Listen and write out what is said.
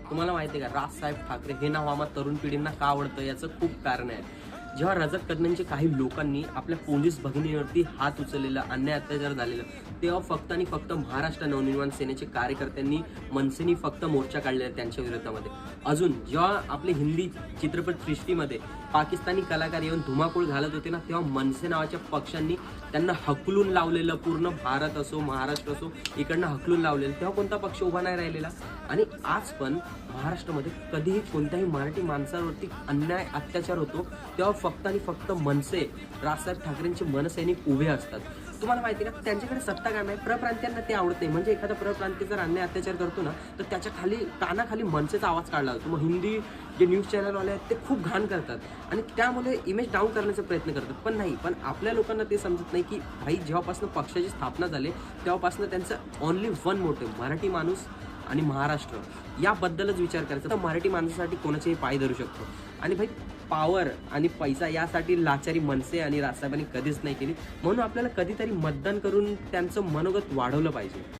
तुम्हाला माहिती आहे का, राजसाहेब ठाकरे हे नाव आम्हा तरुण पिढींना का आवडतं याचं खूप कारण आहे. जेव्हा रजत कदमांचे काही लोकांनी आपल्या पोलीस भगिनीवरती हात उचललेला, अन्याय अत्याचार झालेला, तेव्हा फक्त आणि फक्त महाराष्ट्र नवनिर्माण सेनेचे कार्यकर्त्यांनी मनसेनी फक्त मोर्चा काढलेला त्यांच्या विरोधामध्ये. अजून जेव्हा आपले हिंदी चित्रपट सृष्टीमध्ये पाकिस्तानी कलाकार येऊन धुमाकूळ घालत होते ना, तेव्हा मनसे नावाच्या पक्षांनी त्यांना हकलून लावलेलं. पूर्ण भारत असो महाराष्ट्र असो इकडनं हकलून लावलेलं. तेव्हा कोणता पक्ष उभा नाही राहिलेला. आणि आज पण महाराष्ट्रामध्ये कधीही कोणत्याही मराठी माणसावरती अन्याय अत्याचार होतो तेव्हा फक्त आणि फक्त मनसे, राजसाहेब ठाकरेंचे मनसैनिक उभे असतात. तुम्हाला माहिती आहे का, त्यांच्याकडे सत्ता काय आहे, प्रप्रांतीयांना ते आवडत नाही. म्हणजे एखादा प्रप्रांती जर अन्याय अत्याचार करतो ना, तर त्याच्या खाली कानाखाली मनसेचा आवाज काढला जातो. मग हिंदी जे न्यूज चॅनलवाले आहेत ते खूप घाण करतात आणि त्यामुळे इमेज डाऊन करण्याचा प्रयत्न करतात. पण नाही, पण आपल्या लोकांना ते समजत नाही की भाई जेव्हापासून पक्षाची स्थापना झाली तेव्हापासून त्यांचं ओनली वन मोटिव्ह मराठी माणूस आणि महाराष्ट्र याबद्दलच विचार करायचा. तर मराठी माणसासाठी कोणाचेही पाय धरू शकतो. आणि भाई पॉवर आणि पैसा यासाठी लाचारी मनसे आणि राजसाहेबांनी कधीच नाही केली. म्हणून आपल्याला कधीतरी मतदान करून त्यांचं मनोगत वाढवलं पाहिजे.